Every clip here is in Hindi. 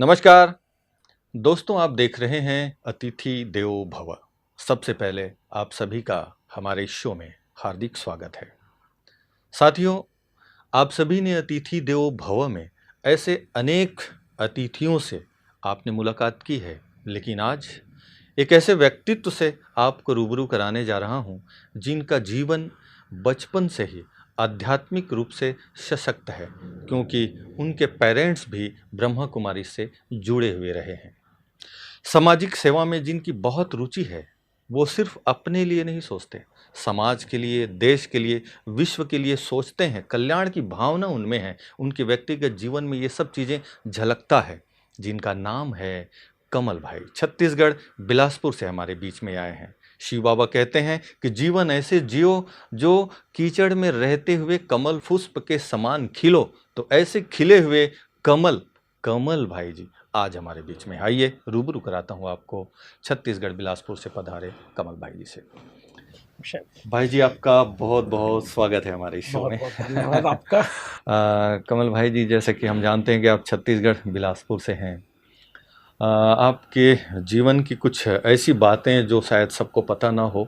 नमस्कार दोस्तों, आप देख रहे हैं अतिथि देवो भव। सबसे पहले आप सभी का हमारे इस शो में हार्दिक स्वागत है। साथियों, आप सभी ने अतिथि देवो भव में ऐसे अनेक अतिथियों से आपने मुलाकात की है, लेकिन आज एक ऐसे व्यक्तित्व से आपको रूबरू कराने जा रहा हूं, जिनका जीवन बचपन से ही आध्यात्मिक रूप से सशक्त है, क्योंकि उनके पेरेंट्स भी ब्रह्मा कुमारी से जुड़े हुए रहे हैं। सामाजिक सेवा में जिनकी बहुत रुचि है, वो सिर्फ अपने लिए नहीं सोचते, समाज के लिए, देश के लिए, विश्व के लिए सोचते हैं। कल्याण की भावना उनमें है, उनके व्यक्तिगत जीवन में ये सब चीज़ें झलकता है। जिनका नाम है कमल भाई, छत्तीसगढ़ बिलासपुर से हमारे बीच में आए हैं। शिव बाबा कहते हैं कि जीवन ऐसे जियो जो कीचड़ में रहते हुए कमल पुष्प के समान खिलो। तो ऐसे खिले हुए कमल कमल भाई जी आज हमारे बीच में। आइए रूबरू कराता हूँ आपको छत्तीसगढ़ बिलासपुर से पधारे कमल भाई जी से। भाई जी, आपका बहुत बहुत स्वागत है हमारे शो में। बहुत धन्यवाद आपका। कमल भाई जी, जैसे कि हम जानते हैं कि आप छत्तीसगढ़ बिलासपुर से हैं। आपके जीवन की कुछ ऐसी बातें जो शायद सबको पता ना हो,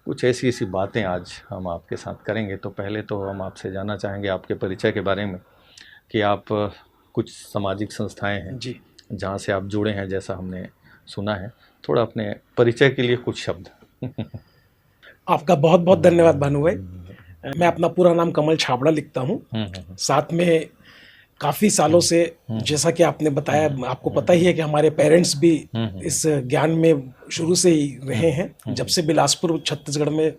कुछ ऐसी ऐसी बातें आज हम आपके साथ करेंगे। तो पहले तो हम आपसे जानना चाहेंगे आपके परिचय के बारे में, कि आप कुछ सामाजिक संस्थाएं हैं जी, जहाँ से आप जुड़े हैं, जैसा हमने सुना है। थोड़ा अपने परिचय के लिए कुछ शब्द। आपका बहुत बहुत धन्यवाद भानु भाई। मैं अपना पूरा नाम कमल छाबड़ा लिखता हूँ। साथ में काफ़ी सालों से, जैसा कि आपने बताया, आपको पता ही है कि हमारे पेरेंट्स भी इस ज्ञान में शुरू से ही रहे हैं। जब से बिलासपुर छत्तीसगढ़ में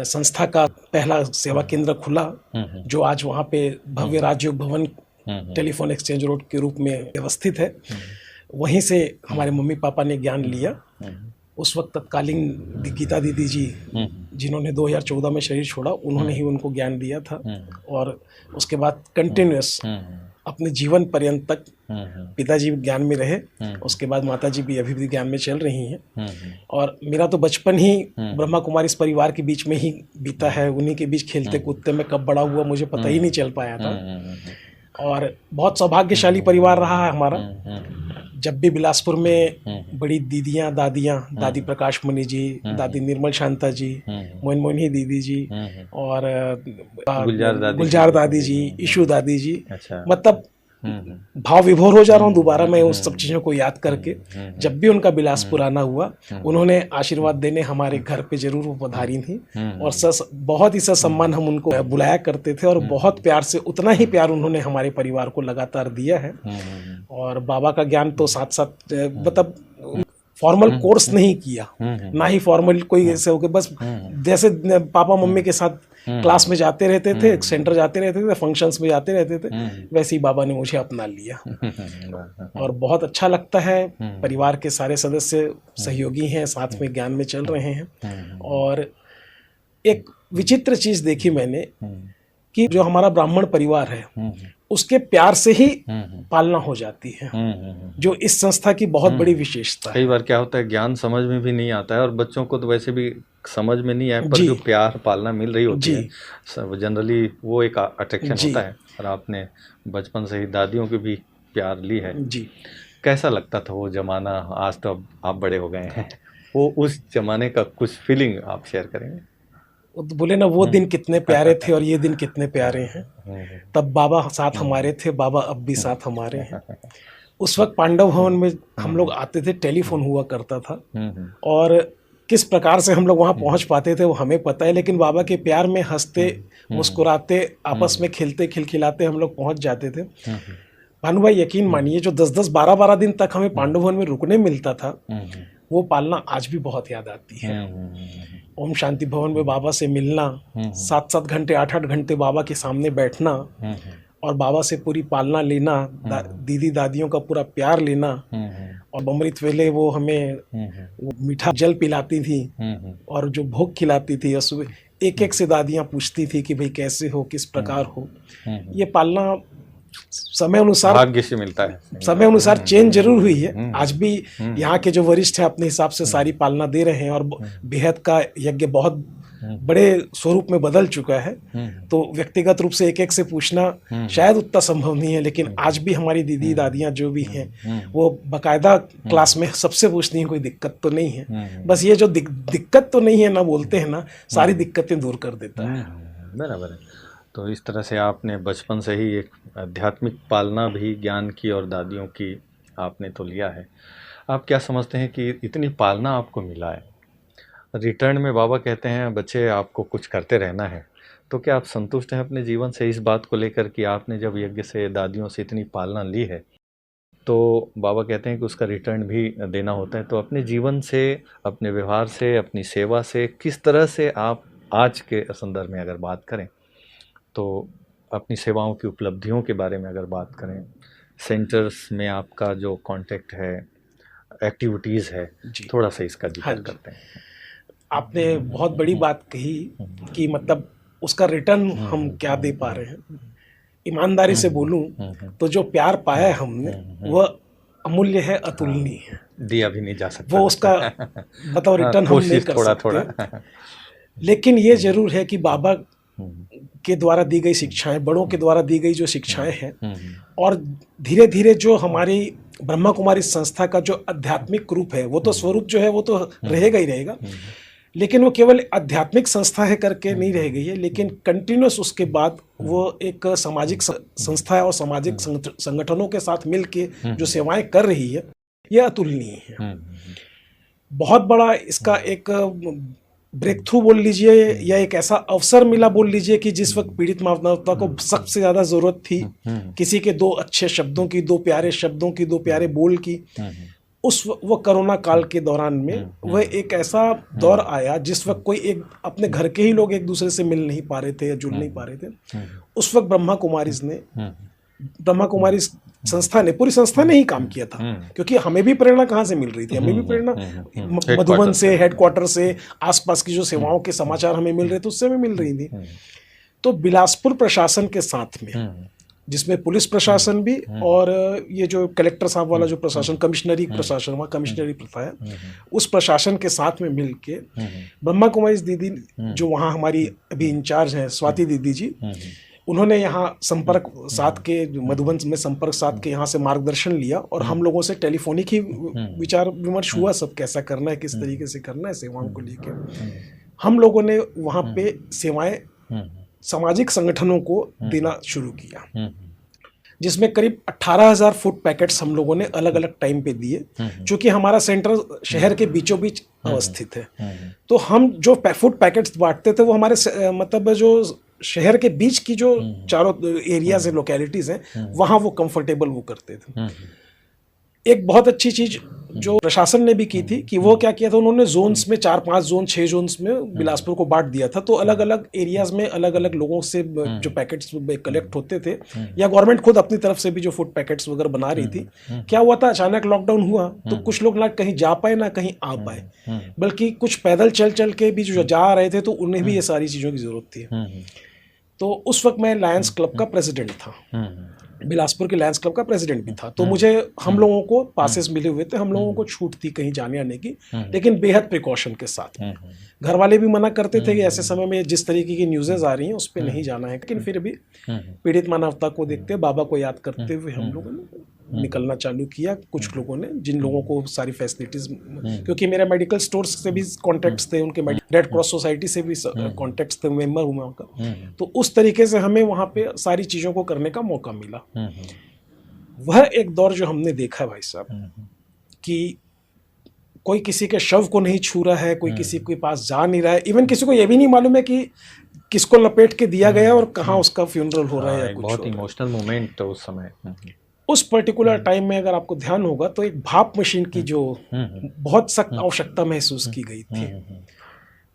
संस्था का पहला सेवा केंद्र खुला, जो आज वहाँ पे भव्य राजयोग भवन टेलीफोन एक्सचेंज रोड के रूप में व्यवस्थित है, वहीं से हमारे मम्मी पापा ने ज्ञान लिया। उस वक्त तत्कालीन गीता दीदी जी, जिन्होंने 2014 में शरीर छोड़ा, उन्होंने ही उनको ज्ञान दिया था। और उसके बाद कंटिन्यूअस अपने जीवन पर्यंत तक पिताजी ज्ञान में रहे। उसके बाद माताजी भी अभी भी ज्ञान में चल रही हैं। और मेरा तो बचपन ही ब्रह्मा कुमारी इस परिवार के बीच में ही बीता है। उन्हीं के बीच खेलते कूदते मैं कब बड़ा हुआ मुझे पता ही नहीं चल पाया था। और बहुत सौभाग्यशाली परिवार रहा है हमारा। जब भी बिलासपुर में बड़ी दीदियाँ, दादियाँ, दादी प्रकाश मणि जी, दादी निर्मल शांता जी, मोइन मोहिनी दीदी जी, और गुलजार दादी जी, ईशू दादी जी, मतलब भाव विभोर हो जा रहा हूँ दोबारा मैं उस सब चीज़ों को याद करके। जब भी उनका बिलासपुर आना हुआ, उन्होंने आशीर्वाद देने हमारे घर पे जरूर वो पधारी थी। और बहुत ही ससम्मान हम उनको बुलाया करते थे, और बहुत प्यार से, उतना ही प्यार उन्होंने हमारे परिवार को लगातार दिया है। और बाबा का ज्ञान तो साथ साथ, मतलब फॉर्मल कोर्स नहीं किया, ना ही फॉर्मल कोई ऐसे हो गए, बस जैसे पापा मम्मी के साथ क्लास में जाते रहते थे, सेंटर जाते रहते थे, फंक्शंस में जाते रहते थे, वैसे ही बाबा ने मुझे अपना लिया। और बहुत अच्छा लगता है, परिवार के सारे सदस्य सहयोगी हैं, साथ में ज्ञान में चल रहे हैं। और एक विचित्र चीज देखी मैंने कि जो हमारा ब्राह्मण परिवार है, उसके प्यार से ही पालना हो जाती है, जो इस संस्था की बहुत बड़ी विशेषता है। कई बार क्या होता है, ज्ञान समझ में भी नहीं आता है, और बच्चों को तो वैसे भी समझ में नहीं आए, पर जो प्यार पालना मिल रही होती है, जनरली वो एक अट्रैक्शन होता है। और आपने बचपन से ही दादियों की भी प्यार ली है जी। कैसा लगता था वो जमाना? आज तो अब आप बड़े हो गए हैं, वो उस जमाने का कुछ फीलिंग आप शेयर करेंगे? तो बोले ना, वो दिन कितने प्यारे थे और ये दिन कितने प्यारे हैं। तब बाबा साथ हमारे थे, बाबा अब भी साथ हमारे हैं। उस वक्त पांडव भवन में हम लोग आते थे, टेलीफोन हुआ करता था, और किस प्रकार से हम लोग वहाँ पहुँच पाते थे वो हमें पता है, लेकिन बाबा के प्यार में हंसते मुस्कुराते, आपस में खेलते खिलखिलाते हम लोग पहुँच जाते थे। भानु भाई, यकीन मानिए, जो 10-10, 12-12 दिन तक हमें पांडव भवन में रुकने मिलता था, वो पालना आज भी बहुत याद आती है। ओम शांति भवन में बाबा से मिलना, 7-7 घंटे, 8-8 घंटे बाबा के सामने बैठना, और बाबा से पूरी पालना लेना, दीदी दादियों का पूरा प्यार लेना। और अमृत वेले वो हमें वो मीठा जल पिलाती थी, और जो भोग खिलाती थी, और सुबह एक एक से दादियाँ पूछती थी कि भाई कैसे हो, किस प्रकार हो। ये पालना समय अनुसार, भाग्य से मिलता है, समय अनुसार चेंज जरूर हुई है। आज भी यहाँ के जो वरिष्ठ हैं अपने हिसाब से सारी पालना दे रहे हैं, और बेहद का यज्ञ बहुत बड़े स्वरूप में बदल चुका है। तो व्यक्तिगत रूप से एक एक से पूछना शायद उतना संभव नहीं है, लेकिन आज भी हमारी दीदी दादियाँ जो भी हैं वो बाकायदा क्लास में सबसे पूछती हैं कोई दिक्कत तो नहीं है। बस ये जो दिक्कत तो नहीं है ना बोलते हैं ना, सारी दिक्कतें दूर कर देता है। बराबर है। तो इस तरह से आपने बचपन से ही एक आध्यात्मिक पालना भी ज्ञान की और दादियों की आपने तो लिया है। आप क्या समझते हैं कि इतनी पालना आपको मिला है, रिटर्न में बाबा कहते हैं बच्चे आपको कुछ करते रहना है, तो क्या आप संतुष्ट हैं अपने जीवन से इस बात को लेकर कि आपने जब यज्ञ से दादियों से इतनी पालना ली है तो बाबा कहते हैं कि उसका रिटर्न भी देना होता है। तो अपने जीवन से, अपने व्यवहार से, अपनी सेवा से किस तरह से आप आज के संदर्भ में अगर बात करें तो अपनी सेवाओं की उपलब्धियों के बारे में अगर बात करें, सेंटर्स में आपका जो कांटेक्ट है, एक्टिविटीज़ है, थोड़ा सा इसका जिक्र करते हैं। आपने बहुत बड़ी बात कही कि मतलब उसका रिटर्न हम क्या दे पा रहे हैं। ईमानदारी से बोलूं तो जो प्यार पाया है हमने वह अमूल्य है, अतुलनीय है, दिया भी नहीं जा सकता। वो उसका मतलब रिटर्न हम नहीं कर सकते। लेकिन ये जरूर है कि बाबा के द्वारा दी गई शिक्षाएं, बड़ों के द्वारा दी गई जो शिक्षाएं हैं, और धीरे धीरे जो हमारी ब्रह्मा कुमारी संस्था का जो आध्यात्मिक रूप है, वो तो स्वरूप जो है वो तो रहेगा ही रहेगा, लेकिन वो केवल आध्यात्मिक संस्था है करके नहीं रह गई है, लेकिन कंटिन्यूस उसके बाद वो एक सामाजिक संस्था है और सामाजिक संगठनों के साथ मिलके जो सेवाएं कर रही है, यह अतुलनीय है। बहुत बड़ा इसका एक ब्रेक थ्रू बोल लीजिए या एक ऐसा अवसर मिला बोल लीजिए कि जिस वक्त पीड़ित मानवता को सबसे ज्यादा जरूरत थी किसी के दो अच्छे शब्दों की, दो प्यारे शब्दों की, दो प्यारे बोल की, वो कोरोना काल के दौरान में वह एक ऐसा दौर आया जिस वक्त कोई एक अपने घर के ही लोग एक दूसरे से मिल नहीं पा रहे थे या जुड़ नहीं पा रहे थे। उस वक्त ब्रह्मा कुमारी संस्था ने, पूरी संस्था ने ही काम किया था, क्योंकि हमें भी प्रेरणा कहाँ से मिल रही थी, हमें भी प्रेरणा मधुबन से, हेडक्वार्टर से, आसपास की जो सेवाओं के समाचार हमें मिल रहे थे उससे हमें मिल रही थी। तो बिलासपुर प्रशासन के साथ में, जिसमें पुलिस प्रशासन भी और ये जो कलेक्टर साहब वाला जो प्रशासन, कमिश्नरी प्रशासन, वहाँ कमिश्नरी प्रथा है, उस प्रशासन के साथ में मिल के ब्रह्मा कुमारी दीदी जो वहाँ हमारी अभी इंचार्ज हैं, स्वाति दीदी जी, उन्होंने यहाँ संपर्क साध के, मधुबन में संपर्क साध के यहाँ से मार्गदर्शन लिया और हम लोगों से टेलीफोनिक ही विचार विमर्श हुआ, सब कैसा करना है, किस तरीके से करना है सेवाओं को लेकर। हम लोगों ने वहाँ पे सेवाएं सामाजिक संगठनों को देना शुरू किया, जिसमें करीब 18,000 फूड पैकेट्स हम लोगों ने अलग अलग टाइम पे दिए, क्योंकि हमारा सेंटर शहर के बीचों बीच अवस्थित है। तो हम जो फूड पैकेट्स बांटते थे वो हमारे मतलब जो शहर के बीच की जो चारों एरियाज है, लोकेलिटीज हैं, वहां वो कंफर्टेबल वो करते थे। एक बहुत अच्छी चीज जो प्रशासन ने भी की थी कि वो क्या किया था, उन्होंने जोन्स में 4-5 जोन 6 जोन्स में बिलासपुर को बांट दिया था। तो अलग अलग एरियाज में अलग अलग लोगों से जो पैकेट्स कलेक्ट होते थे, या गवर्नमेंट खुद अपनी तरफ से भी जो फूड पैकेट्स वगैरह बना रही थी। क्या हुआ था, अचानक लॉकडाउन हुआ तो कुछ लोग ना कहीं जा पाए ना कहीं आ पाए, बल्कि कुछ पैदल चल चल के भी जो जा रहे थे, तो उन्हें भी ये सारी चीज़ों की जरूरत थी। तो उस वक्त मैं लायंस क्लब का प्रेसिडेंट था, बिलासपुर के लायंस क्लब का प्रेसिडेंट भी था। तो मुझे, हम लोगों को पासेस मिले हुए थे, हम लोगों को छूट थी कहीं जाने आने की, लेकिन बेहद प्रिकॉशन के साथ। घर वाले भी मना करते थे कि ऐसे समय में जिस तरीके की न्यूज़ेज आ रही हैं उस पर नहीं जाना है, लेकिन फिर भी पीड़ित मानवता को देखते, बाबा को याद करते हुए हम लोगों ने निकलना चालू किया। कुछ लोगों ने, जिन लोगों को सारी फैसिलिटीज, क्योंकि मेरे मेडिकल स्टोर्स से भी कॉन्टेक्ट्स थे, उनके रेड क्रॉस सोसाइटी से भी कॉन्टेक्ट्स थे, मेंबर हूँ मैं उनका। तो उस तरीके से हमें वहाँ पे सारी चीज़ों को करने का मौका मिला। वह एक दौर जो हमने देखा भाई साहब, कि कोई किसी के शव को नहीं छू रहा है, कोई किसी के पास जा नहीं रहा है, इवन किसी को ये भी नहीं मालूम है कि किसको लपेट के दिया गया और कहाँ उसका फ्यूनरल हो रहा है। बहुत इमोशनल मोमेंट उस समय, उस पर्टिकुलर टाइम में अगर आपको ध्यान होगा तो एक भाप मशीन की जो बहुत सख्त आवश्यकता महसूस की गई थी।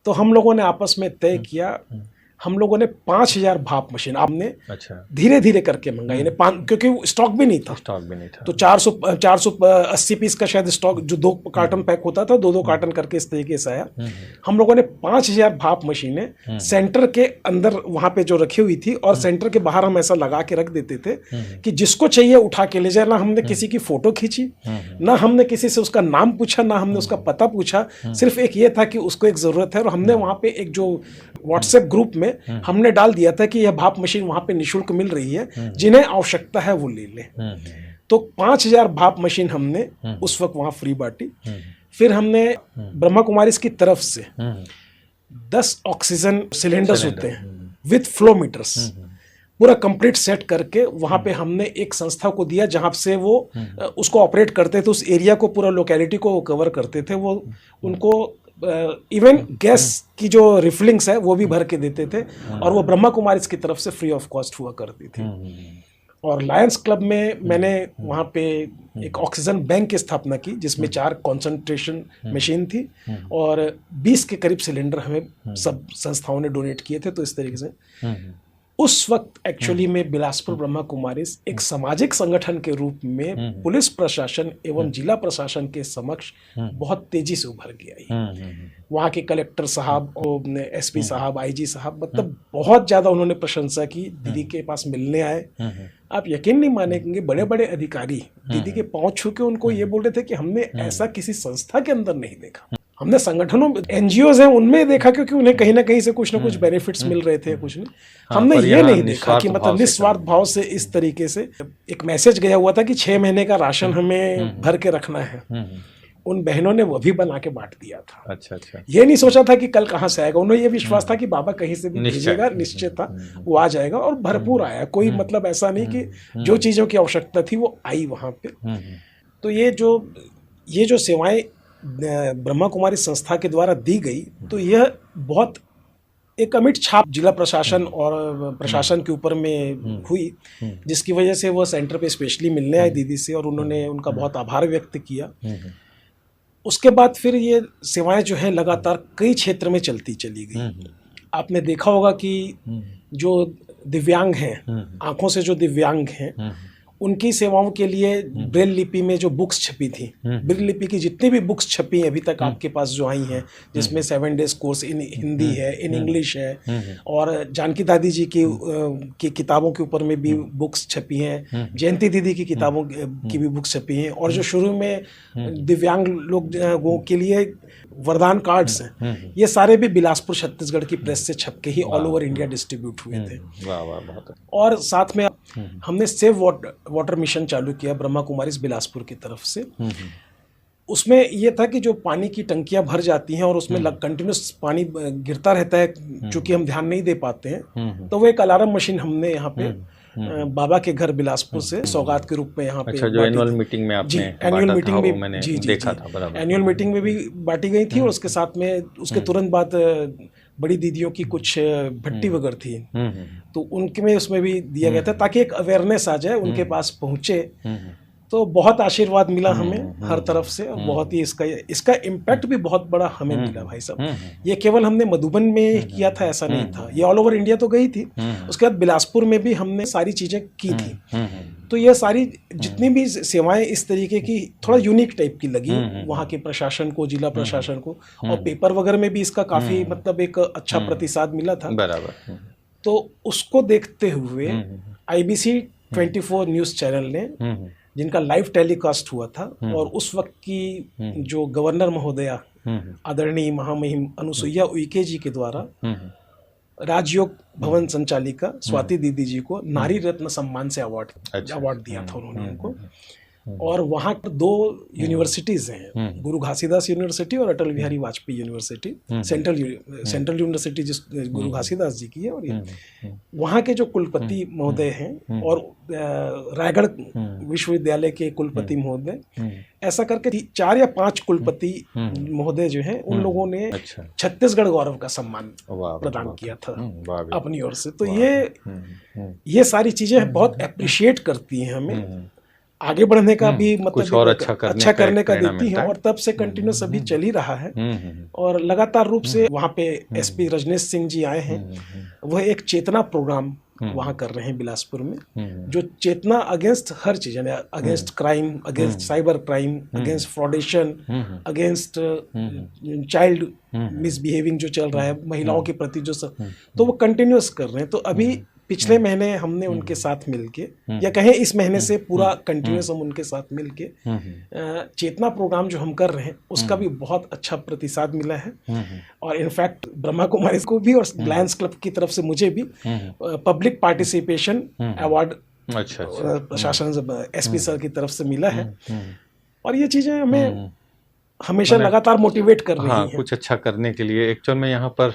तो हम लोगों ने आपस में तय किया, हम लोगों ने 5000 भाप मशीन आपने अच्छा धीरे धीरे करके मंगाई, यानी क्योंकि स्टॉक भी नहीं था, तो 480 पीस का शायद स्टॉक, जो 2 कार्टन पैक होता था, 2-2 कार्टन करके इस तरीके से आया। हम लोगों ने 5000 भाप मशीनें सेंटर के अंदर वहां पे जो रखी हुई थी, और सेंटर के बाहर हम ऐसा लगा के रख देते थे कि जिसको चाहिए उठा के ले जाए। ना हमने किसी की फोटो खींची, ना हमने किसी से उसका नाम पूछा, ना हमने उसका पता पूछा, सिर्फ एक ये था कि उसको एक जरूरत है। और हमने वहां पे एक जो व्हाट्सएप ग्रुप में हमने डाल दिया था कि यह भाप मशीन वहां पे निःशुल्क मिल रही है, जिन्हें आवश्यकता है वो ले लें। तो 5000 भाप मशीन हमने उस वक्त वहां फ्री बांटी। फिर हमने ब्रह्मा कुमारीज की तरफ से 10 ऑक्सीजन सिलेंडर्स होते हैं विथ फ्लो मीटर्स, पूरा कंप्लीट सेट करके वहां पे हमने एक संस्था को दिया, जहां से वो उसको ऑपरेट करते थे, उस एरिया को, पूरा लोकेलिटी को वो कवर करते थे। वो उनको इवन गैस की जो रिफिलिंग्स है वो भी भर के देते थे, और वो ब्रह्मा कुमारीज की तरफ से फ्री ऑफ कॉस्ट हुआ करती थी। और लायंस क्लब में मैंने वहाँ पे एक ऑक्सीजन बैंक की स्थापना की, जिसमें 4 कॉन्सेंट्रेशन मशीन थी, और 20 के करीब सिलेंडर हमें सब संस्थाओं ने डोनेट किए थे। तो इस तरीके से उस वक्त एक्चुअली में बिलासपुर ब्रह्मा कुमारीज एक सामाजिक संगठन के रूप में पुलिस प्रशासन एवं जिला प्रशासन के समक्ष बहुत तेजी से उभर के आई। वहाँ के कलेक्टर साहब और एसपी साहब, आईजी साहब, मतलब बहुत ज्यादा उन्होंने प्रशंसा की। दीदी के पास मिलने आए, आप यकीन नहीं मानेंगे, बड़े बड़े अधिकारी दीदी के पांव छू के उनको ये बोल रहे थे कि हमने ऐसा किसी संस्था के अंदर नहीं देखा। हमने संगठनों, एनजीओ हैं, उनमें देखा, क्योंकि उन्हें कहीं ना कहीं से कुछ ना कुछ बेनिफिट्स मिल रहे थे, कुछ नहीं। हमने ये नहीं देखा कि मतलब निस्वार्थ भाव से इस तरीके से एक मैसेज गया हुआ था कि 6 महीने का राशन हमें भर के रखना है। उन बहनों ने वो भी बना के बांट दिया था। अच्छा अच्छा। ये नहीं सोचा था कि कल कहाँ से आएगा, उन्हें ये विश्वास था कि बाबा कहीं से भी भेजेगा, निश्चय था वो आ जाएगा, और भरपूर आया। कोई मतलब ऐसा नहीं कि जो चीज़ों की आवश्यकता थी वो आई वहाँ पे। तो ये जो सेवाएं ब्रह्मा कुमारी संस्था के द्वारा दी गई, तो यह बहुत एक अमिट छाप जिला प्रशासन और प्रशासन के ऊपर में हुई, जिसकी वजह से वो सेंटर पे स्पेशली मिलने आए दीदी से, और उन्होंने उनका बहुत आभार व्यक्त किया। उसके बाद फिर ये सेवाएं जो है लगातार कई क्षेत्र में चलती चली गई। आपने देखा होगा कि जो दिव्यांग हैं, आंखों से जो दिव्यांग हैं, उनकी सेवाओं के लिए ब्रेल लिपि में जो बुक्स छपी थी, ब्रेल लिपि की जितनी भी बुक्स छपी अभी तक आपके पास जो आई हैं, जिसमें 7 डेज कोर्स इन हिंदी है, इन इंग्लिश है, और जानकी दादी जी की किताबों के ऊपर में भी बुक्स छपी हैं, जयंती दीदी की किताबों की भी बुक्स छपी हैं, और जो शुरू में दिव्यांग लोगों के लिए वरदान कार्ड्स हैं, ये सारे भी बिलासपुर छत्तीसगढ़ की प्रेस से छप के ही ऑल ओवर इंडिया डिस्ट्रीब्यूट हुए थे। और साथ में हमने सेव वाटर मिशन चालू किया ब्रह्मा कुमारीज बिलासपुर की तरफ से। उसमें यह था कि जो पानी की टंकियां भर जाती हैं और उसमें कंटिन्यूस पानी गिरता रहता है, चूंकि हम ध्यान नहीं दे पाते हैं, तो वो एक अलार्म मशीन हमने यहाँ पे बाबा के घर बिलासपुर से सौगात के रूप में यहाँ पे, जो एनुअल मीटिंग में आपने एनुअल मीटिंग में मैंने जी देखा था, बराबर एनुअल मीटिंग में भी बांटी गई थी, और उसके साथ में उसके तुरंत बाद बड़ी दीदियों की कुछ भट्टी वगैरह थी, तो उनके में उसमें भी दिया गया था, ताकि एक अवेयरनेस आ जाए, उनके पास पहुंचे। तो बहुत आशीर्वाद मिला हमें हर तरफ से, और बहुत ही इसका इम्पैक्ट भी बहुत बड़ा हमें मिला भाई साहब। ये केवल हमने मधुबन में किया था ऐसा नहीं था, ये ऑल ओवर इंडिया तो गई थी। उसके बाद बिलासपुर में भी हमने सारी चीजें की थी। तो ये सारी जितनी भी सेवाएं इस तरीके की थोड़ा यूनिक टाइप की लगी वहाँ के प्रशासन को, जिला प्रशासन को, और पेपर वगैरह में भी इसका काफी मतलब एक अच्छा प्रतिसाद मिला था, बराबर। तो उसको देखते हुए IBC 24 न्यूज चैनल ने, जिनका लाइव टेलीकास्ट हुआ था, और उस वक्त की जो गवर्नर महोदया आदरणीय महामहिम अनुसुईया उइके जी के द्वारा राजयोग भवन संचालिका स्वाति दीदी जी को नारी रत्न सम्मान से अवार्ड दिया था उन्होंने उनको। और वहाँ 2 यूनिवर्सिटीज हैं, गुरु घासीदास यूनिवर्सिटी और Atal Bihari Vajpayee university, central university जिस गुरु घासीदास जी की है, और ये वहाँ के जो कुलपति महोदय हैं, और रायगढ़ विश्वविद्यालय के कुलपति महोदय, ऐसा करके 4 या 5 कुलपति महोदय जो हैं, उन लोगों ने छत्तीसगढ़ गौरव का सम्मान प्रदान किया था अपनी ओर से। तो ये सारी चीजें बहुत अप्रिशिएट करती हैं हमें, आगे बढ़ने का भी मतलब कुछ और अच्छा करने का प्रेरणा देती मिलता है, है। और तब से कंटिन्यूस अभी चल ही रहा है। हम्म, और लगातार रूप से वहाँ पे एसपी रजनीश सिंह जी आए हैं, वह एक चेतना प्रोग्राम वहाँ कर रहे हैं बिलासपुर में, जो चेतना अगेंस्ट हर चीज, यानी against crime, against cyber crime, against fraudation, against child misbehaving जो चल रहा है महिलाओं के प्रति जो सब, तो वो कंटिन्यूस कर रहे हैं। तो अभी पिछले महीने हमने उनके साथ मिलके, या कहें इस महीने से पूरा कंटिन्यूस हम उनके साथ मिलके चेतना प्रोग्राम जो हम कर रहे हैं उसका भी बहुत अच्छा प्रतिसाद मिला है। और इनफैक्ट ब्रह्मा कुमारी को भी और लायंस क्लब की तरफ से मुझे भी पब्लिक पार्टिसिपेशन अवार्ड प्रशासन एसपी सर की तरफ से मिला है। और ये चीजें हमें हमेशा लगातार मोटिवेट कर रही हैं। कुछ अच्छा करने के लिए एक्चुअल में यहाँ पर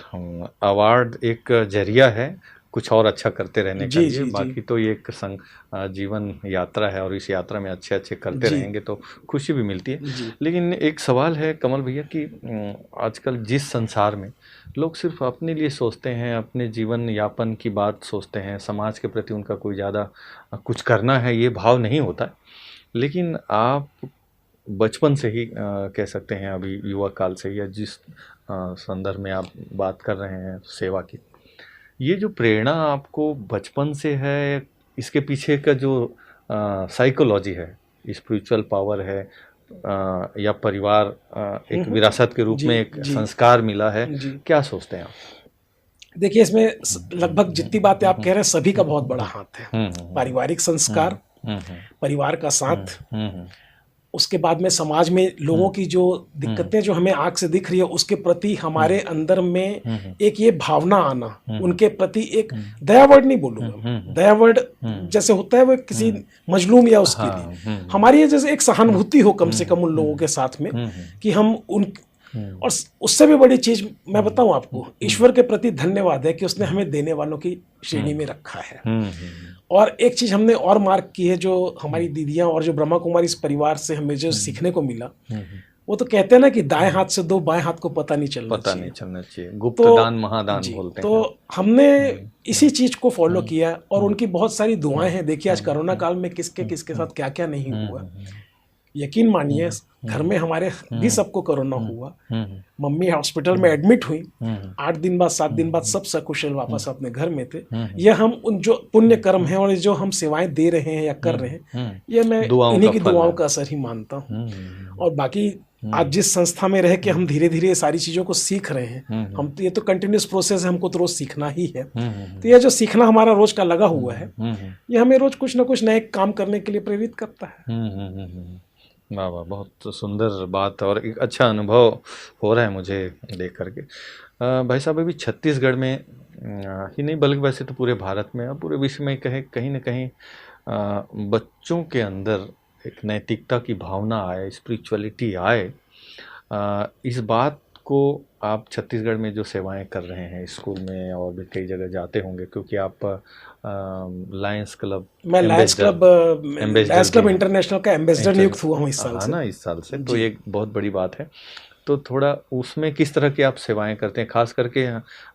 अवार्ड एक जरिया है कुछ और अच्छा करते रहने के लिए। बाकी तो ये एक जीवन यात्रा है और इस यात्रा में अच्छे अच्छे करते रहेंगे तो खुशी भी मिलती है। लेकिन एक सवाल है कमल भैया कि आजकल जिस संसार में लोग सिर्फ अपने लिए सोचते हैं, अपने जीवन यापन की बात सोचते हैं, समाज के प्रति उनका कोई ज़्यादा कुछ करना है ये भाव नहीं होता। लेकिन आप बचपन से ही कह सकते हैं, अभी युवा काल से, या जिस संदर्भ में आप बात कर रहे हैं सेवा की, ये जो प्रेरणा आपको बचपन से है, इसके पीछे का जो साइकोलॉजी है, स्पिरिचुअल पावर है, या परिवार एक विरासत के रूप में एक संस्कार मिला है, क्या सोचते हैं आप? देखिए, इसमें लगभग जितनी बातें आप कह रहे हैं सभी का बहुत बड़ा हाथ है। पारिवारिक संस्कार, परिवार का साथ, उसके बाद में समाज में लोगों की जो दिक्कतें जो हमें आंख से दिख रही है उसके प्रति हमारे अंदर में एक ये भावना आना, उनके प्रति एक दया वर्ड नहीं बोलूंगा, दया वर्ड जैसे होता है वो किसी मजलूम या उसके लिए, हमारी ये जैसे एक सहानुभूति हो कम से कम उन लोगों के साथ में कि हम उन, और उससे भी बड़ी चीज मैं बताऊं आपको, ईश्वर के प्रति धन्यवाद है कि उसने हमें देने वालों की श्रेणी में रखा है। और एक चीज हमने और मार्क की है, जो हमारी दीदियां और जो ब्रह्मा कुमारी इस परिवार से हमें जो सीखने को मिला, वो तो कहते हैं ना कि दाएं हाथ से दो बाएं हाथ को पता नहीं चलना चाहिए, गुप्त दान महादान बोलते हैं। तो हमने इसी चीज को फॉलो किया और उनकी बहुत सारी दुआएं हैं। देखिए आज कोरोना काल में किसके साथ क्या क्या नहीं हुआ, यकीन मानिए घर में हमारे भी सबको कोरोना हुआ, मम्मी हॉस्पिटल में एडमिट हुई, 8 दिन बाद 7 दिन बाद सब सकुशल वापस अपने घर में थे। यह हम उन जो पुण्य कर्म है और जो हम सेवाएं दे रहे हैं या कर रहे हैं, ये मैं इन्हीं की दुआओं का असर ही मानता हूँ। और बाकी आज जिस संस्था में रह के हम धीरे धीरे सारी चीजों को सीख रहे हैं, हम तो ये तो कंटिन्यूस प्रोसेस है, हमको तो रोज सीखना ही है। तो ये जो सीखना हमारा रोज का लगा हुआ है, ये हमें रोज कुछ ना कुछ नए काम करने के लिए प्रेरित करता है। वाह वाह, बहुत सुंदर बात और एक अच्छा अनुभव हो रहा है मुझे देख करके। भाई साहब, अभी छत्तीसगढ़ में ही नहीं बल्कि वैसे तो पूरे भारत में और पूरे विश्व में कहीं ना कहीं बच्चों के अंदर एक नैतिकता की भावना आए, स्पिरिचुअलिटी आए। इस बात को आप छत्तीसगढ़ में जो सेवाएं कर रहे हैं स्कूल में और भी कई जगह जाते होंगे, क्योंकि आप लायंस क्लब, मैं लायंस क्लब इंटरनेशनल का एम्बेसडर नियुक्त हुआ हूँ इस साल से। ना इस साल से, तो ये बहुत बड़ी बात है। तो थोड़ा उसमें किस तरह की आप सेवाएं करते हैं? खास करके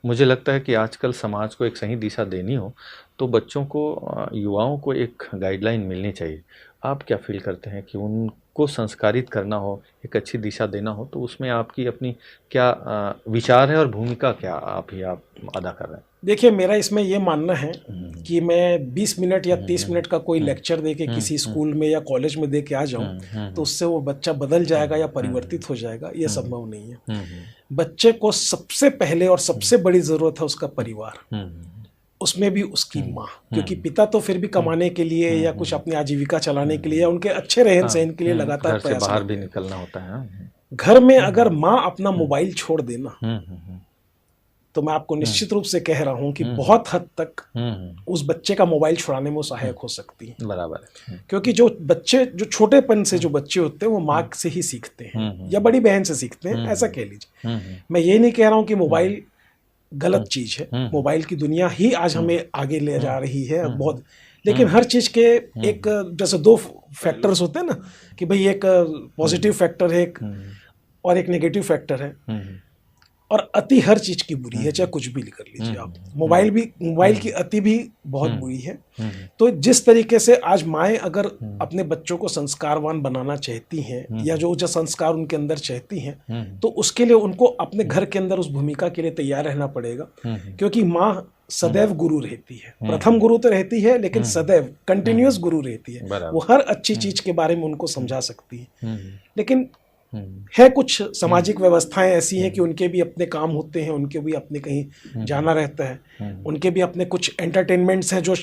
मुझे लगता है कि आजकल समाज को एक सही दिशा देनी हो तो बच्चों को, युवाओं को एक गाइडलाइन मिलनी चाहिए। आप क्या फील करते हैं कि उनको संस्कारित करना हो, एक अच्छी दिशा देना हो, तो उसमें आपकी अपनी क्या विचार है और भूमिका क्या आप अदा कर रहे हैं? देखिए, मेरा इसमें ये मानना है कि मैं 20 मिनट या 30 मिनट का कोई लेक्चर दे के किसी स्कूल में या कॉलेज में दे के आ जाऊं तो उससे वो बच्चा बदल जाएगा या परिवर्तित हो जाएगा, ये संभव नहीं है। बच्चे को सबसे पहले और सबसे बड़ी जरूरत है उसका परिवार, उसमें भी उसकी माँ, क्योंकि पिता तो फिर भी कमाने के लिए या कुछ अपनी आजीविका चलाने के लिए या उनके अच्छे रहन सहन के लिए लगातार प्रयास बाहर भी निकलना होता है। घर में अगर माँ अपना मोबाइल छोड़ देना तो मैं आपको निश्चित रूप से कह रहा हूं कि बहुत हद तक उस बच्चे का मोबाइल छुड़ाने में वो सहायक हो सकती है। बराबर है। क्योंकि जो छोटेपन से जो बच्चे होते हैं वो माँ से ही सीखते हैं या बड़ी बहन से सीखते हैं, ऐसा कह लीजिए। मैं ये नहीं कह रहा हूं कि मोबाइल गलत चीज है, मोबाइल की दुनिया ही आज हमें आगे ले जा रही है बहुत, लेकिन हर चीज के एक जैसे 2 फैक्टर्स होते हैं ना, कि भाई एक पॉजिटिव फैक्टर है और एक नेगेटिव फैक्टर है। और अति हर चीज की बुरी है, चाहे कुछ भी कर लीजिए आप। मोबाइल की अति भी बहुत बुरी है। तो जिस तरीके से आज माएँ अगर अपने बच्चों को संस्कारवान बनाना चाहती हैं या जो संस्कार उनके अंदर चाहती हैं, तो उसके लिए उनको अपने घर के अंदर उस भूमिका के लिए तैयार रहना पड़ेगा, क्योंकि माँ सदैव गुरु रहती है। प्रथम गुरु तो रहती है, लेकिन सदैव कंटिन्यूअस गुरु रहती है। वो हर अच्छी चीज के बारे में उनको समझा सकती है। लेकिन है कुछ सामाजिक व्यवस्थाएं ऐसी हैं कि उनके भी अपने काम होते हैं, उनके भी अपने कहीं जाना रहता है, उनके भी अपने कुछ एंटरटेनमेंट्स हैं जो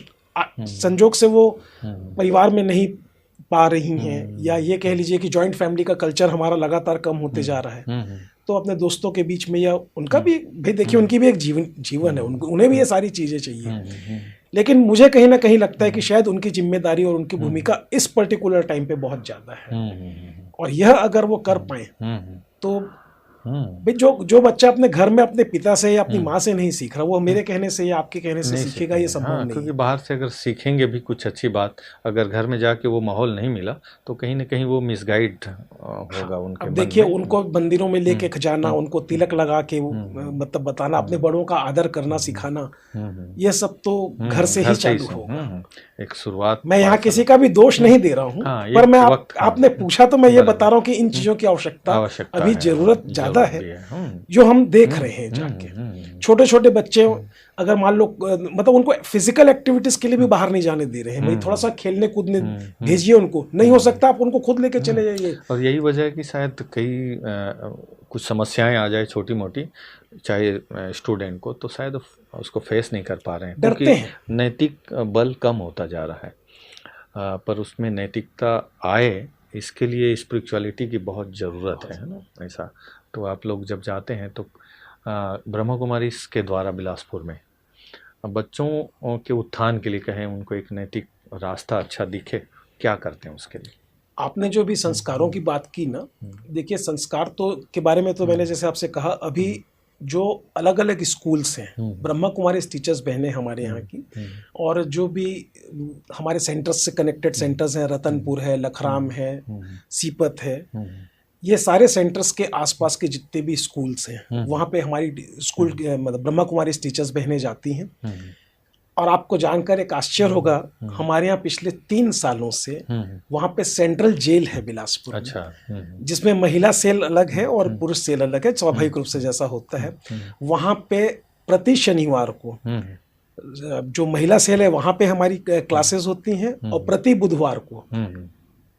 संजोग से वो परिवार में नहीं पा रही हैं, या ये कह लीजिए कि जॉइंट फैमिली का कल्चर हमारा लगातार कम होते जा रहा है। तो अपने दोस्तों के बीच में, या उनका भी भाई देखिए, उनकी भी एक जीवन है, उन्हें भी ये सारी चीजें चाहिए। लेकिन मुझे कहीं ना कहीं लगता है कि शायद उनकी जिम्मेदारी और उनकी भूमिका इस पर्टिकुलर टाइम पे बहुत ज्यादा है, और यह अगर वो कर पाए तो भाई जो बच्चा अपने घर में अपने पिता से या अपनी माँ से नहीं सीख रहा, वो मेरे कहने से या आपके कहने से सीखेगा, ये संभव नहीं। क्योंकि बाहर से अगर सीखेंगे भी कुछ अच्छी बात, अगर घर में जाके वो माहौल नहीं मिला तो कहीं ना कहीं वो मिसगाइड होगा उनके। अब देखिए, उनको मंदिरों में लेके जाना, उनको तिलक लगा के मतलब बताना, अपने बड़ों का आदर करना सिखाना, ये सब तो घर से ही चालू होगा। एक शुरुआत। मैं यहाँ किसी का भी दोष नहीं दे रहा हूँ, पर मैं आपने पूछा तो मैं ये बता रहा हूँ कि इन चीजों की आवश्यकता अभी जरूरत ज्यादा है, जो हम देख रहे हैं जाके। छोटे छोटे बच्चे अगर मान लो, मतलब उनको फिजिकल एक्टिविटीज के लिए भी बाहर नहीं जाने दे रहे हैं, भाई थोड़ा सा खेलने कूदने भेजिए उनको, नहीं हो सकता आप उनको खुद लेके चले जाइए। और यही वजह है कि शायद कई कुछ समस्याएं आ जाए छोटी मोटी, चाहे स्टूडेंट को, तो शायद उसको फेस नहीं कर पा रहे हैं, डरते हैं। नैतिक बल कम होता जा रहा है। पर उसमें नैतिकता आए, इसके लिए स्पिरिचुअलिटी की बहुत ज़रूरत है ना, ऐसा। तो आप लोग जब जाते हैं तो ब्रह्मा कुमारी के द्वारा बिलासपुर में बच्चों के उत्थान के लिए कहें, उनको एक नैतिक रास्ता अच्छा दिखे, क्या करते हैं उसके लिए? आपने जो भी संस्कारों की बात की ना, देखिए संस्कार तो के बारे में तो मैंने जैसे आपसे कहा, अभी जो अलग अलग स्कूल्स हैं, ब्रह्मा कुमारी टीचर्स बहनें हमारे यहाँ की, और जो भी हमारे सेंटर्स से कनेक्टेड सेंटर्स हैं, रतनपुर है, लखराम है, सीपत है, ये सारे सेंटर्स के आसपास के जितने भी स्कूल्स हैं, वहाँ पे हमारी स्कूल मतलब ब्रह्मा कुमारी टीचर्स बहनें जाती हैं। और आपको जानकर एक आश्चर्य होगा, हमारे यहाँ पिछले 3 सालों से वहाँ पे सेंट्रल जेल है बिलासपुर। अच्छा। जिसमें महिला सेल अलग है और पुरुष सेल अलग है, स्वाभाविक रूप से जैसा होता है। वहाँ पे प्रति शनिवार को जो महिला सेल है वहाँ पे हमारी क्लासेस होती हैं, और प्रति बुधवार को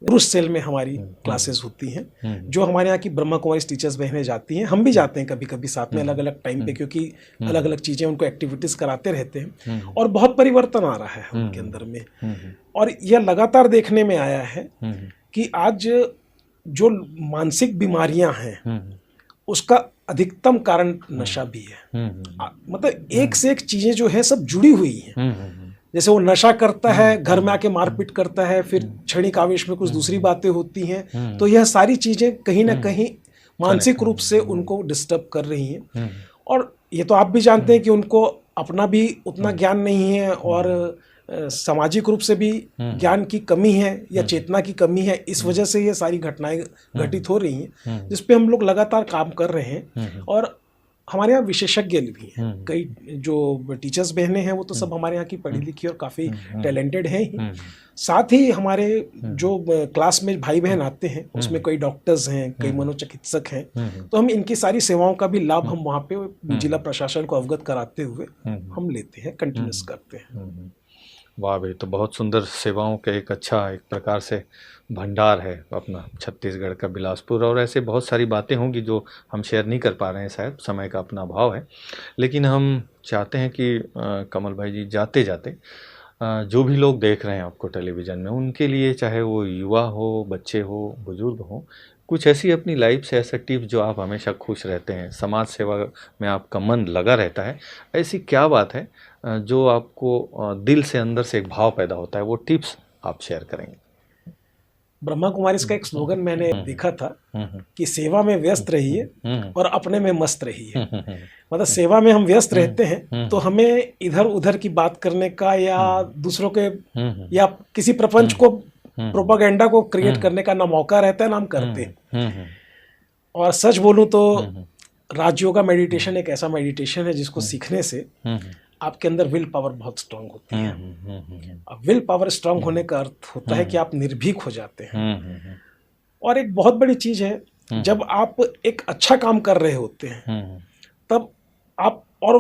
पुरुष सेल में हमारी क्लासेस होती हैं, जो हमारे यहाँ की ब्रह्मा कुमारी टीचर्स बहनें जाती हैं। हम भी जाते हैं कभी कभी साथ में, अलग अलग टाइम पे, क्योंकि अलग अलग चीज़ें उनको एक्टिविटीज़ कराते रहते हैं, और बहुत परिवर्तन आ रहा है उनके अंदर में। और यह लगातार देखने में आया है कि आज जो मानसिक बीमारियां हैं उसका अधिकतम कारण नशा भी है। मतलब एक से एक चीज़ें जो है सब जुड़ी हुई हैं। जैसे वो नशा करता है, घर में आके मारपीट करता है, फिर क्षणिक आवेश में कुछ दूसरी बातें होती हैं, तो यह सारी चीजें कहीं ना कहीं मानसिक रूप से उनको डिस्टर्ब कर रही हैं। और ये तो आप भी जानते हैं कि उनको अपना भी उतना ज्ञान नहीं है, और सामाजिक रूप से भी ज्ञान की कमी है या चेतना की कमी है। इस वजह से ये सारी घटनाएं घटित हो रही हैं, जिस पे हम लोग लगातार काम कर रहे हैं। और हमारे यहाँ विशेषज्ञ भी हैं, कई जो टीचर्स बहनें हैं वो तो सब हमारे यहाँ की पढ़ी लिखी और काफ़ी टैलेंटेड हैं ही। साथ ही हमारे जो क्लास में भाई बहन आते हैं उसमें कई डॉक्टर्स हैं, कई मनोचिकित्सक हैं, तो हम इनकी सारी सेवाओं का भी लाभ हम वहाँ पे जिला प्रशासन को अवगत कराते हुए हम लेते हैं, कंटिन्यूस करते हैं। वाह भाई, तो बहुत सुंदर सेवाओं का एक अच्छा एक प्रकार से भंडार है अपना छत्तीसगढ़ का बिलासपुर। और ऐसे बहुत सारी बातें होंगी जो हम शेयर नहीं कर पा रहे हैं, शायद समय का अपना अभाव है। लेकिन हम चाहते हैं कि कमल भाई जी, जाते जाते जो भी लोग देख रहे हैं आपको टेलीविज़न में, उनके लिए, चाहे वो युवा हो, बच्चे हो, बुजुर्ग हो, कुछ ऐसी अपनी लाइफ से ऐसा टिप्स जो आप हमेशा खुश रहते हैं, समाज सेवा में आपका मन लगा रहता है, ऐसी क्या बात है जो आपको दिल से अंदर से एक भाव पैदा होता है, वो टिप्स आप शेयर करेंगे? ब्रह्मा कुमारी का एक स्लोगन मैंने देखा था कि सेवा में व्यस्त रहिए और अपने में मस्त रहिए। मतलब सेवा में हम व्यस्त रहते हैं तो हमें इधर उधर की बात करने का या दूसरों के या किसी प्रपंच को, प्रोपागेंडा को क्रिएट करने का ना मौका रहता है ना हम करते हैं। और सच बोलूं तो राजयोगा मेडिटेशन एक ऐसा मेडिटेशन है जिसको सीखने से आपके अंदर विल पावर बहुत स्ट्रांग होती है। अब विल पावर स्ट्रांग होने का अर्थ होता है कि आप निर्भीक हो जाते हैं। और एक बहुत बड़ी चीज है, जब आप एक अच्छा काम कर रहे होते हैं तब आप और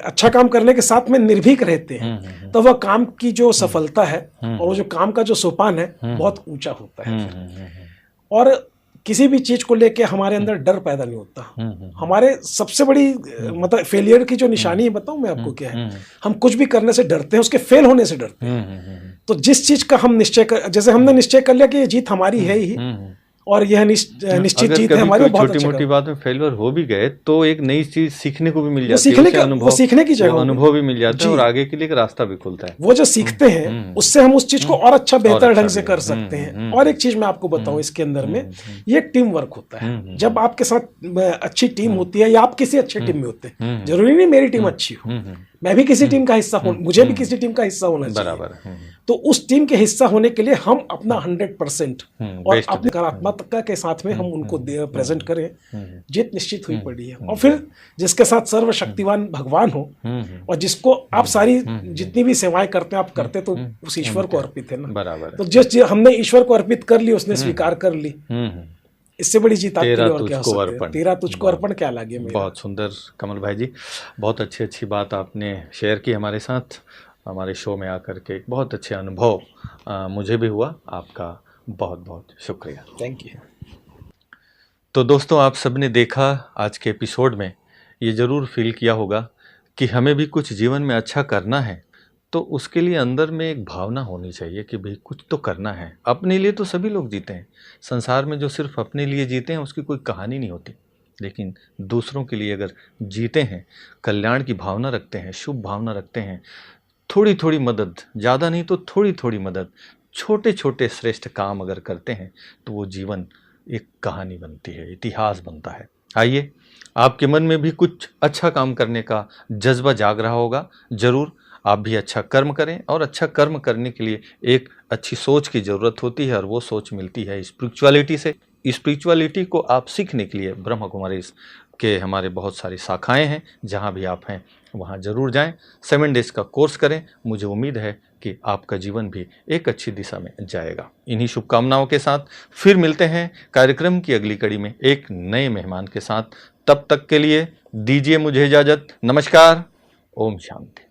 अच्छा काम करने के साथ में निर्भीक रहते हैं, तो वह काम की जो सफलता है और वो जो काम का जो सोपान है बहुत ऊंचा होता है। और किसी भी चीज को लेके हमारे अंदर डर पैदा नहीं होता। हमारे सबसे बड़ी मतलब फेलियर की जो निशानी है बताऊं मैं आपको क्या है, हम कुछ भी करने से डरते हैं, उसके फेल होने से डरते हैं। तो जिस चीज का हम जैसे हमने निश्चय कर लिया कि ये जीत हमारी है ही और यह निश्चित जीत है हमारी, छोटी मोटी बात में फेलियर हो भी गए तो एक नई चीज सीखने को भी मिल जाती है, वो सीखने की जगह अनुभव भी मिल जाता है और आगे के लिए एक रास्ता भी खुलता है। वो जो सीखते हैं उससे हम उस चीज को और अच्छा बेहतर ढंग से कर सकते हैं। और एक चीज मैं आपको बताऊं इसके अंदर में, ये टीम वर्क होता है। जब आपके साथ अच्छी टीम होती है या आप किसी अच्छे टीम में होते हैं, जरूरी नहीं मेरी टीम अच्छी हो, मैं भी किसी टीम का हिस्सा हूं, मुझे भी किसी टीम का हिस्सा होना चाहिए। तो उस टीम के हिस्सा होने के लिए हम अपना 100% और अपनी सकारात्मकता के साथ में हम उनको प्रेजेंट करें, जीत निश्चित हुई पड़ी है। और फिर जिसके साथ सर्वशक्तिवान भगवान हो और जिसको आप सारी जितनी भी सेवाएं करते हैं आप करते तो उस ईश्वर को अर्पित है ना। बराबर। तो जिस हमने ईश्वर को अर्पित कर ली, उसने स्वीकार कर ली, इससे बड़ी जीत आपके लिए और क्या हो सकती है। तेरा तुझको अर्पण क्या लगे मेरा। बहुत सुंदर कमल भाई जी, बहुत अच्छी बात आपने शेयर की हमारे साथ, हमारे शो में आकर के एक बहुत अच्छे अनुभव मुझे भी हुआ। आपका बहुत बहुत शुक्रिया। Thank you. तो दोस्तों, आप सबने देखा आज के एपिसोड में, ये ज़रूर फील किया होगा कि हमें भी कुछ जीवन में अच्छा करना है तो उसके लिए अंदर में एक भावना होनी चाहिए कि भाई कुछ तो करना है। अपने लिए तो सभी लोग जीते हैं, संसार में जो सिर्फ अपने लिए जीते हैं उसकी कोई कहानी नहीं होती, लेकिन दूसरों के लिए अगर जीते हैं, कल्याण की भावना रखते हैं, शुभ भावना रखते हैं, थोड़ी थोड़ी मदद, ज़्यादा नहीं तो थोड़ी थोड़ी मदद, छोटे छोटे श्रेष्ठ काम अगर करते हैं तो वो जीवन एक कहानी बनती है, इतिहास बनता है। आइए, आपके मन में भी कुछ अच्छा काम करने का जज्बा जाग रहा होगा, ज़रूर आप भी अच्छा कर्म करें। और अच्छा कर्म करने के लिए एक अच्छी सोच की ज़रूरत होती है और वो सोच मिलती है स्पिरिचुअलिटी से। स्पिरिचुअलिटी को आप सीखने के लिए ब्रह्म कुमारी के हमारे बहुत सारी शाखाएं हैं, जहां भी आप हैं वहां ज़रूर जाएं, 7 डेज़ का कोर्स करें। मुझे उम्मीद है कि आपका जीवन भी एक अच्छी दिशा में जाएगा। इन्हीं शुभकामनाओं के साथ फिर मिलते हैं कार्यक्रम की अगली कड़ी में एक नए मेहमान के साथ। तब तक के लिए दीजिए मुझे इजाज़त। नमस्कार। ओम शांति।